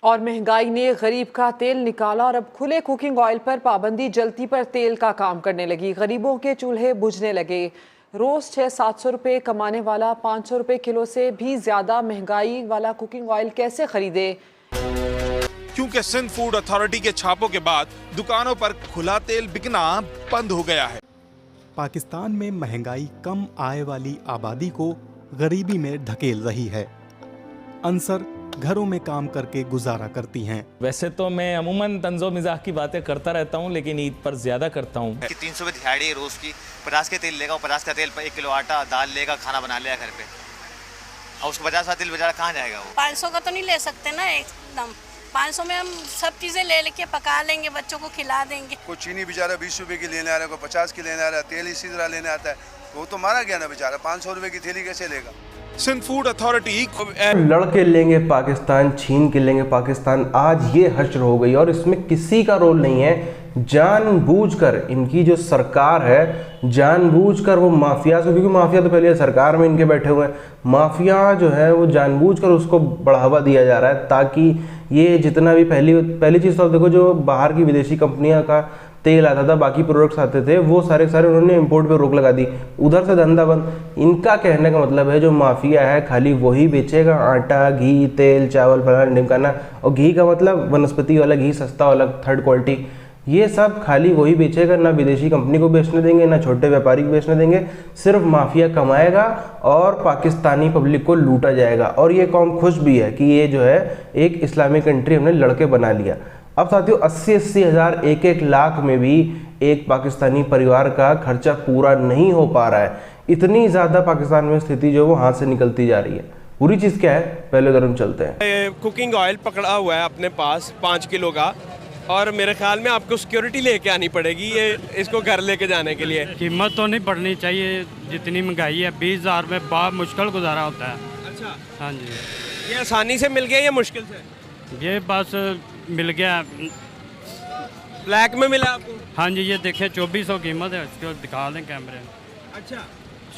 और महंगाई ने गरीब का तेल निकाला और अब खुले कुकिंग ऑयल पर पाबंदी जलती पर तेल का काम करने लगी। गरीबों के चूल्हे बुझने लगे। रोज 600-700 रुपए कमाने वाला 500 रुपए किलो से भी ज्यादा महंगाई वाला कुकिंग ऑयल कैसे खरीदे? क्योंकि सिंध फूड अथॉरिटी के छापों के बाद दुकानों पर खुला तेल बिकना बंद हो गया है। पाकिस्तान में महंगाई कम आय वाली आबादी को गरीबी में धकेल रही है। अंसर घरों में काम करके गुजारा करती हैं। वैसे तो मैं अमूमन तंजो मिजाह की बातें करता रहता हूँ, लेकिन ईद पर ज्यादा करता हूँ। 300 रुपये दिहाड़ी रोज की, 50 के तेल लेगा, 50 का तेल पर 1 किलो आटा दाल लेगा, खाना बना लेगा घर पे, और उसको 50 का तेल बेचारा कहाँ जाएगा? वो 500 का तो नहीं ले सकते ना एकदम। 500 में हम सब चीजें ले लेके पका लेंगे, बच्चों को खिला देंगे। कोई चीनी बेचारा 20 रुपए की लेने आ रहा है, कोई 50 की लेने आ रहा है, तेल इसी तरह लेने आता है, वो तो मारा गया ना बेचारा। 500 रुपए की थैली कैसे लेगा? सिंध फूड अथॉरिटी लड़के लेंगे पाकिस्तान, छीन के लेंगे पाकिस्तान, आज ये हश्र हो गई और इसमें किसी का रोल नहीं है। जानबूझकर इनकी जो सरकार है, जानबूझकर वो माफिया से, क्योंकि माफिया तो पहले सरकार में इनके बैठे हुए हैं, माफिया जो है वो जानबूझकर उसको बढ़ावा दिया जा रहा है ताकि ये जितना भी पहली चीज़ तो देखो, जो बाहर की विदेशी कंपनियां का तेल आता था, बाकी प्रोडक्ट्स आते थे, वो सारे उन्होंने इंपोर्ट पे रोक लगा दी, उधर से धंधा बंद। इनका कहने का मतलब है जो माफिया है खाली वही बेचेगा आटा, घी, तेल, चावल, फलाना ढिमकाना, और घी का मतलब वनस्पति वाला घी, सस्ता वाला, थर्ड क्वालिटी, ये सब खाली वही बेचेगा। ना विदेशी कंपनी को बेचने देंगे, ना छोटे व्यापारी को बेचने देंगे, सिर्फ माफिया कमाएगा और पाकिस्तानी पब्लिक को लूटा जाएगा। और ये कौम खुश भी है कि ये जो है एक इस्लामिक कंट्री हमने लड़के बना लिया। अब साथियों 80-80 हज़ार, 1-1 लाख में भी एक पाकिस्तानी परिवार का खर्चा पूरा नहीं हो पा रहा है। इतनी ज़्यादा पाकिस्तान में स्थिति जो वो हाथ से निकलती जा रही है। पूरी चीज़ क्या है, पहले उधर हम चलते हैं। कुकिंग ऑयल पकड़ा हुआ है अपने पास 5 किलो का, और मेरे ख्याल में आपको सिक्योरिटी लेके आनी पड़ेगी ये इसको घर लेके जाने के लिए। कीमत तो नहीं बढ़नी चाहिए, जितनी महंगाई है 20,000 में बहुत मुश्किल गुजारा होता है। अच्छा, हाँ जी। ये आसानी से मिल गया या मुश्किल से? ये बस मिल गया। ब्लैक में मिला आपको? हाँ जी, ये देखिए 2400 कीमत है, इसको दिखा दें कैमरे में। अच्छा,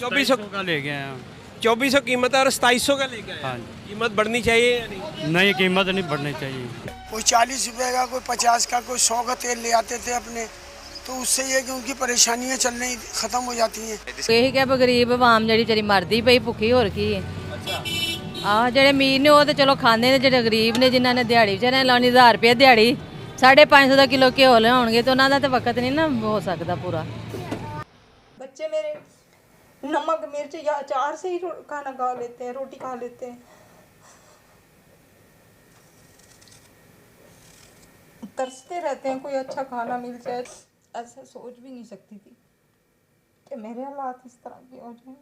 2400 का ले गए हैं। 2400 कीमत है और 2700 का ले गए। हाँ, कीमत बढ़नी चाहिए या नहीं? नहीं, कीमत नहीं बढ़नी चाहिए। कोई 40 रुपए का, कोई 50 का, कोई 100 का तेल ले आते थे अपने, तो उससे ये कि उनकी परेशानियां चलने खत्म हो जाती हैं। यही क्या गरीब आवाम जी जड़ी मरदी पई भुखी हो रखी है। जेडे अमीर ने वो तो चलो खाने, जेडे गरीब ने जिन्होंने दिहाड़ी बेचारे लानी 1000 रुपये दिहाड़ी, 550 का किलो घ्यो लियाउणगे तो उन्होंने तो वक्त नहीं ना हो सकता पूरा। बच्चे मेरे नमक मिर्च या अचार से ही खाना खा लेते हैं, रोटी खा लेते हैं। तरसते रहते हैं कोई अच्छा खाना मिल जाए। ऐसा सोच भी नहीं सकती थी कि मेरे हालात इस तरह के हो जाए।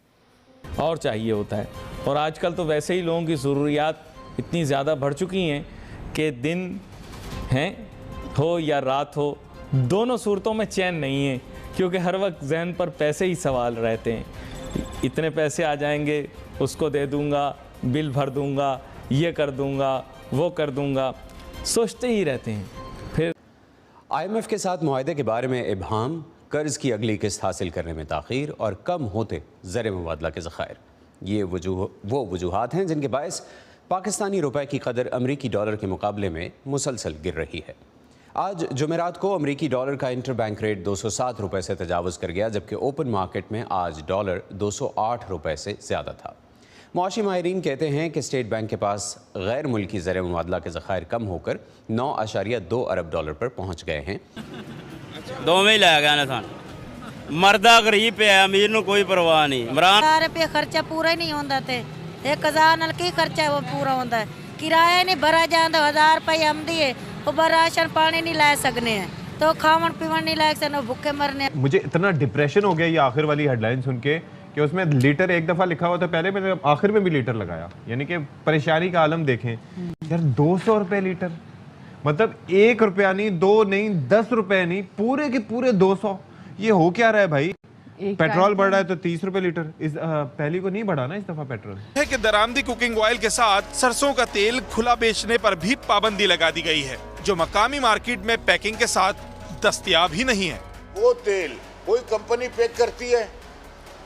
और चाहिए होता है, और आजकल तो वैसे ही लोगों की ज़रूरियात इतनी ज़्यादा बढ़ चुकी हैं कि दिन हैं हो या रात हो, दोनों सूरतों में चैन नहीं है, क्योंकि हर वक्त जहन पर पैसे ही सवाल रहते हैं। इतने पैसे आ जाएंगे, उसको दे दूंगा, बिल भर दूंगा, ये कर दूंगा, वो कर दूंगा, सोचते ही रहते हैं। फिर IMF के साथ मुआहदे के बारे में इबहाम, कर्ज की अगली किस्त हासिल करने में ताख़ीर और कम होते ज़र मुबादला के ज़खायर, ये वो वजूहात हैं जिनके बायस पाकिस्तानी रुपए की कदर अमरीकी डॉलर के मुकाबले में मुसलसल गिर रही है। आज जुमेरात को अमरीकी डॉलर का इंटर बैंक रेट 207 रुपये से तजावज़ कर गया, जबकि ओपन मार्केट में आज डॉलर 208 रुपये से ज़्यादा था। मुआशी माहिरीन कहते हैं कि स्टेट बैंक के पास गैर मुल्की ज़र मुबादला के ज़खायर कम होकर 9.2 अरब डॉलर पर पहुँच गए हैं। दो में ही लाया गया ना, मरदा गरीब पे है, अमीर को कोई परवाह नहीं। इमरान 1000 रुपये खर्चा पूरा ही नहीं होता थे, 1000 नाल की खर्चा है वो पूरा होता है, किराया नहीं भरा जाता, 1000 रुपये आमदी है, वो राशन पानी नहीं ला सकने हैं, तो खावन पीवन नहीं ला सकते, भूखे मरने। मुझे इतना डिप्रेशन हो गया ये आखिर वाली हेडलाइन सुन के कि उसमें लीटर एक दफ़ा लिखा हुआ था, पहले मैंने आखिर में भी लीटर लगाया, यानी कि परेशानी का आलम देखें यार। 200 रुपये लीटर, मतलब 1 रुपया नहीं, 2 नहीं, 10 रुपए नहीं, पूरे के पूरे 200। ये हो क्या रहा है भाई? पेट्रोल बढ़ रहा है तो 30 रुपए लीटर, इस पहली को नहीं बढ़ा ना इस दफा पेट्रोल। है कि दरामदी कुकिंग ऑयल के साथ सरसों का तेल खुला बेचने पर भी पाबंदी लगा दी गई है, जो मकामी मार्केट में पैकिंग के साथ दस्तयाब ही नहीं है। वो तेल कोई कंपनी पैक करती है,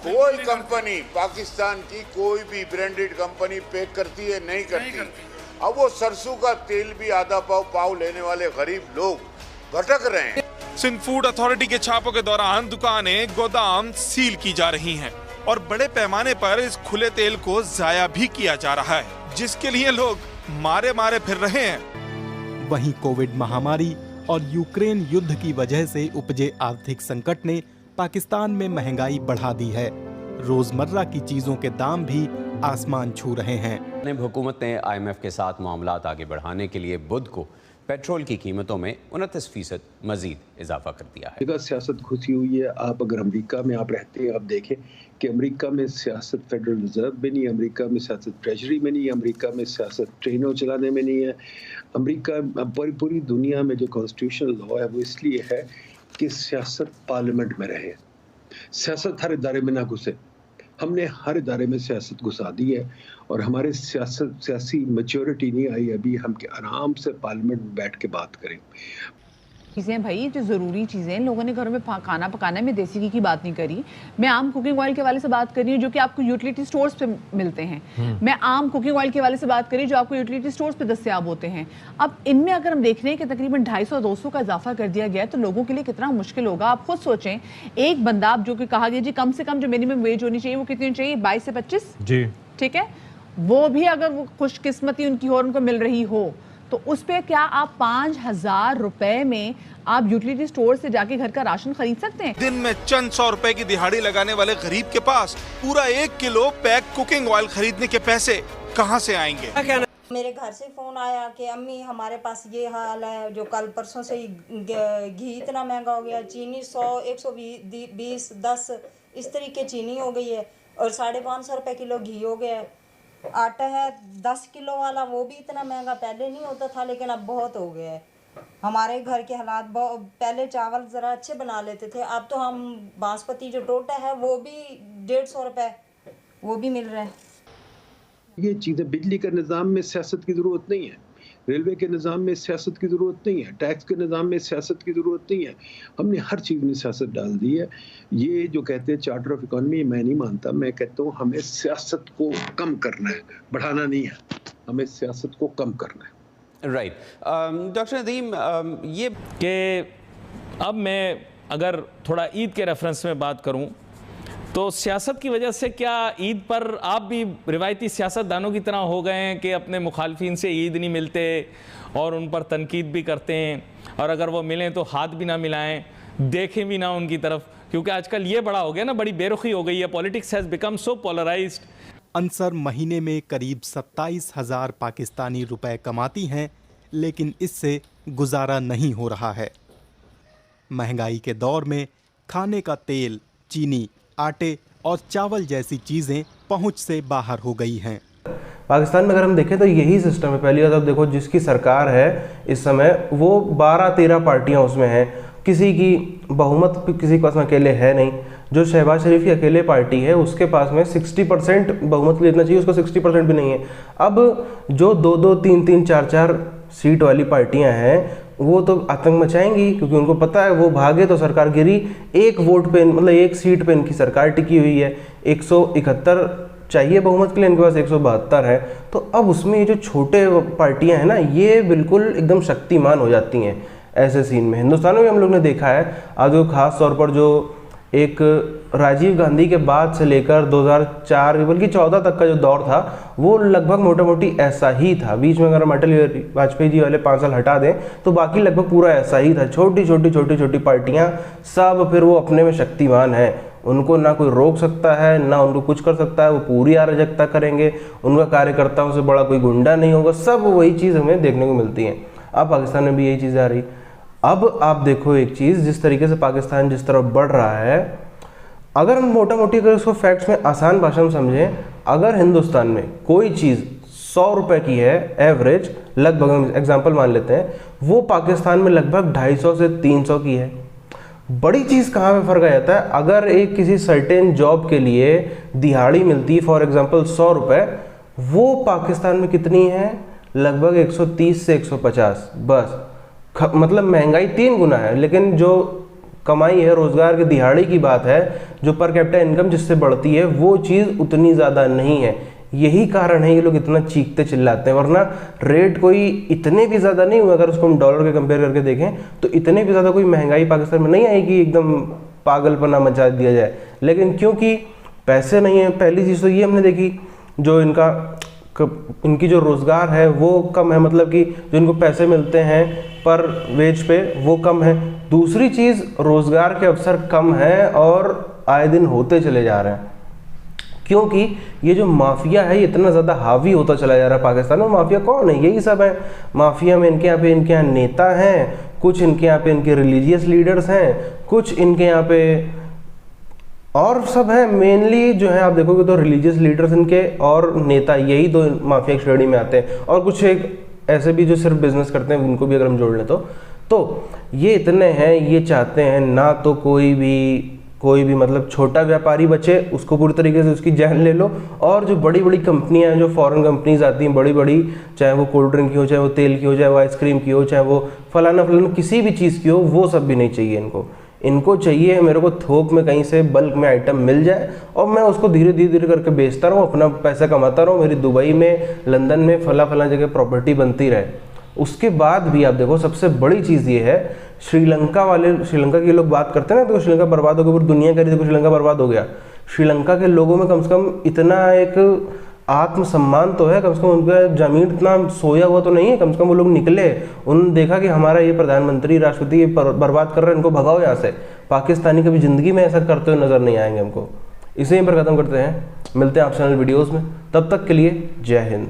कोई कंपनी पाकिस्तान की कोई भी ब्रांडेड कंपनी पैक करती है? नहीं करती। अब वो सरसों का तेल भी आधा पाव लेने वाले गरीब लोग भटक रहे हैं। सिंध फूड अथॉरिटी के छापों के दौरान दुकानें, गोदाम सील की जा रही हैं और बड़े पैमाने पर इस खुले तेल को जाया भी किया जा रहा है, जिसके लिए लोग मारे मारे फिर रहे हैं। वहीं कोविड महामारी और यूक्रेन युद्ध की वजह से उपजे आर्थिक संकट ने पाकिस्तान में महंगाई बढ़ा दी है। रोजमर्रा की चीजों के दाम भी आसमान छू रहे हैं। हुकूमत ने IMF के साथ मामलात आगे बढ़ाने के लिए बुध को पेट्रोल की कीमतों में 29% मजीद इजाफा कर दिया है। जगह सियासत घुसी हुई है। आप अगर अमेरिका में आप रहते हैं, आप देखें कि अमेरिका में सियासत फेडरल रिजर्व में नहीं, अमेरिका में सियासत ट्रेजरी में नहीं, अमेरिका में सियासत ट्रेनों चलाने में नहीं है। अमेरिका पूरी दुनिया में जो कॉन्स्टिट्यूशनल लॉ है वो इसलिए है कि सियासत पार्लियामेंट में रहे, सियासत हर इदारे में ना घुसे। हमने हर इदारे में सियासत घुसा दी है और हमारे सियासी मैच्योरिटी नहीं आई अभी हम के आराम से पार्लियामेंट में बैठ के बात करें। चीज़ें भाई जो ज़रूरी चीज़ें लोगों ने घरों में खाना पकाना है, मैं देसी घी की बात नहीं करी, मैं आम कुकिंग ऑयल के वाले से बात कर रही हूँ जो कि आपको यूटिलिटी स्टोर्स पे मिलते हैं। मैं आम कुकिंग ऑयल के वाले से बात करी जो आपको यूटिलिटी स्टोर्स पे दस्तयाब होते हैं। अब इनमें अगर हम देख रहे हैं कि तकरीबन 250-200 का इजाफा कर दिया गया है तो लोगों के लिए कितना मुश्किल होगा। आप खुद सोचें, एक बंदा जो कि कहा गया जी कम से कम जो मिनिमम वेज होनी चाहिए वो कितनी चाहिए, 22 से 25 जी, ठीक है। वो भी अगर वो खुशकिस्मती उनकी और उनको मिल रही हो तो उस पे क्या आप 5,000 रुपए में आप यूटिलिटी स्टोर से जाके घर का राशन खरीद सकते हैं? दिन में चंद 100 रुपए की दिहाड़ी लगाने वाले गरीब के पास पूरा 1 किलो पैक कुकिंग ऑयल खरीदने के पैसे कहां से आएंगे? मेरे घर से फोन आया कि अम्मी हमारे पास ये हाल है, जो कल परसों से घी इतना महंगा हो गया, चीनी 100, 120, 10 इस तरीके चीनी हो गई है और 550 रुपए किलो घी हो गया है। आटा है 10 किलो वाला, वो भी इतना महंगा पहले नहीं होता था लेकिन अब बहुत हो गया है। हमारे घर के हालात पहले चावल ज़रा अच्छे बना लेते थे, अब तो हम बासमती जो टोटा है वो भी 150 रुपए वो भी मिल रहा है। ये चीज़ें, बिजली के निज़ाम में सियासत की ज़रूरत नहीं है, रेलवे के निज़ाम में सियासत की ज़रूरत नहीं है, टैक्स के निज़ाम में सियासत की ज़रूरत नहीं है। हमने हर चीज़ में सियासत डाल दी है। ये जो कहते हैं चार्टर ऑफ इकोनॉमी, मैं नहीं मानता। मैं कहता हूँ हमें सियासत को कम करना है, बढ़ाना नहीं है। हमें सियासत को कम करना है। राइट डॉक्टर नदीम, ये कि अब मैं अगर थोड़ा ईद के रेफरेंस में बात करूं तो सियासत की वजह से क्या ईद पर आप भी रिवायती सियासतदानों की तरह हो गए हैं कि अपने मुखालफिन से ईद नहीं मिलते और उन पर तनकीद भी करते हैं और अगर वो मिलें तो हाथ भी ना मिलाएं, देखें भी ना उनकी तरफ, क्योंकि आजकल ये बड़ा हो गया ना, बड़ी बेरुखी हो गई है। Politics has become so polarised. अंसर महीने में करीब 27,000 पाकिस्तानी रुपए कमाती हैं, लेकिन इससे गुजारा नहीं हो रहा है। महंगाई के दौर में खाने का तेल, चीनी, आटे और चावल जैसी चीज़ें पहुंच से बाहर हो गई हैं। पाकिस्तान में अगर हम देखें तो यही सिस्टम है। पहली बात आप देखो, जिसकी सरकार है इस समय वो 12-13 पार्टियां उसमें हैं, किसी की बहुमत किसी के पास में अकेले है नहीं। जो शहबाज शरीफ की अकेले पार्टी है उसके पास में 60% बहुमत लेना चाहिए, उसको 60% भी नहीं है। अब जो 2-2, 3-3, 4-4 सीट वाली पार्टियां हैं वो तो आतंक मचाएंगी, क्योंकि उनको पता है वो भागे तो सरकार गिरी। एक वोट पे, मतलब एक सीट पे इनकी सरकार टिकी हुई है। 171 चाहिए बहुमत के लिए, इनके पास 172 है। तो अब उसमें ये जो छोटे पार्टियां हैं ना, ये बिल्कुल एकदम शक्तिमान हो जाती हैं ऐसे सीन में। हिंदुस्तान में भी हम लोग ने देखा है आज, जो खास तौर पर जो एक राजीव गांधी के बाद से लेकर 2004 बल्कि 14 तक का जो दौर था वो लगभग मोटा मोटी ऐसा ही था। बीच में अगर हम अटल वाजपेयी जी वाले 5 साल हटा दें तो बाकी लगभग पूरा ऐसा ही था। छोटी छोटी पार्टियां, सब फिर वो अपने में शक्तिमान है, उनको ना कोई रोक सकता है ना उनको कुछ कर सकता है। वो पूरी अराजकता करेंगे, उनका कार्यकर्ताओं से बड़ा कोई गुंडा नहीं होगा। सब वही चीज़ हमें देखने को मिलती है। अब पाकिस्तान में भी यही चीज़ आ रही। अब आप देखो एक चीज़, जिस तरीके से पाकिस्तान जिस तरफ बढ़ रहा है, अगर हम मोटा मोटी अगर उसको फैक्ट्स में आसान भाषा में समझें, अगर हिंदुस्तान में कोई चीज़ 100 रुपए की है एवरेज, लगभग हम एग्जांपल मान लेते हैं, वो पाकिस्तान में लगभग 250 से 300 की है। बड़ी चीज़ कहाँ पे फ़र्क आ जाता है, अगर एक किसी सर्टेन जॉब के लिए दिहाड़ी मिलती है फॉर एग्जांपल 100 रुपये, वो पाकिस्तान में कितनी है, लगभग 130 से 150। बस मतलब महंगाई 3 गुना है। लेकिन जो कमाई है, रोज़गार की दिहाड़ी की बात है, जो पर कैपिटा इनकम जिससे बढ़ती है, वो चीज़ उतनी ज़्यादा नहीं है। यही कारण है ये लोग इतना चीखते चिल्लाते हैं, वरना रेट कोई इतने भी ज़्यादा नहीं हुए। अगर उसको हम डॉलर के कंपेयर करके देखें तो इतने भी ज़्यादा कोई महंगाई पाकिस्तान में नहीं आएगी एकदम पागलपना मचा दिया जाए, लेकिन क्योंकि पैसे नहीं है, पहली चीज़ तो ये हमने देखी, जो इनकी जो रोज़गार है वो कम है, मतलब कि जो इनको पैसे मिलते हैं पर वेज पे वो कम है। दूसरी चीज़, रोज़गार के अवसर कम है और आए दिन होते चले जा रहे हैं, क्योंकि ये जो माफिया है ये इतना ज़्यादा हावी होता चला जा रहा है पाकिस्तान में। माफिया कौन है? यही सब है। माफिया में इनके यहाँ नेता हैं, कुछ इनके यहाँ पे इनके रिलीजियस लीडर्स हैं, कुछ इनके यहाँ पे और सब है। मेनली जो है आप देखोगे तो रिलीजियस लीडर्स इनके और नेता, यही दो माफिया की श्रेणी में आते हैं। और कुछ एक ऐसे भी जो सिर्फ बिजनेस करते हैं, उनको भी अगर हम जोड़ लें तो ये इतने हैं, ये चाहते हैं ना तो कोई भी मतलब छोटा व्यापारी बचे, उसको पूरी तरीके से उसकी जान ले लो। और जो बड़ी बड़ी कंपनियां हैं, जो फॉरेन कंपनीज आती हैं बड़ी बड़ी, चाहे वो कोल्ड ड्रिंक की हो, चाहे वो तेल की हो, चाहे वो आइसक्रीम की हो, चाहे वो फलाना किसी भी चीज़ की हो, वो सब भी नहीं चाहिए इनको चाहिए मेरे को थोक में कहीं से बल्क में आइटम मिल जाए और मैं उसको धीरे धीरे करके बेचता रहूँ, अपना पैसा कमाता रहूँ, मेरी दुबई में, लंदन में फला जगह प्रॉपर्टी बनती रहे। उसके बाद भी आप देखो सबसे बड़ी चीज़ ये है, श्रीलंका के लोग बात करते हैं ना, तो श्रीलंका बर्बाद हो गया, पूरी दुनिया कह रही थी श्रीलंका बर्बाद हो गया। श्रीलंका के लोगों में कम से कम इतना एक आत्मसम्मान तो है, कम से कम उनका जमीन इतना सोया हुआ तो नहीं है। कम से कम वो लोग निकले, उन्होंने देखा कि हमारा ये प्रधानमंत्री राष्ट्रपति ये बर्बाद कर रहे हैं, इनको भगाओ यहाँ से। पाकिस्तानी कभी ज़िंदगी में ऐसा करते हुए नज़र नहीं आएंगे हमको। इसे यहीं पर ख़त्म करते हैं, मिलते हैं आपसे वीडियोज़ में, तब तक के लिए जय हिंद।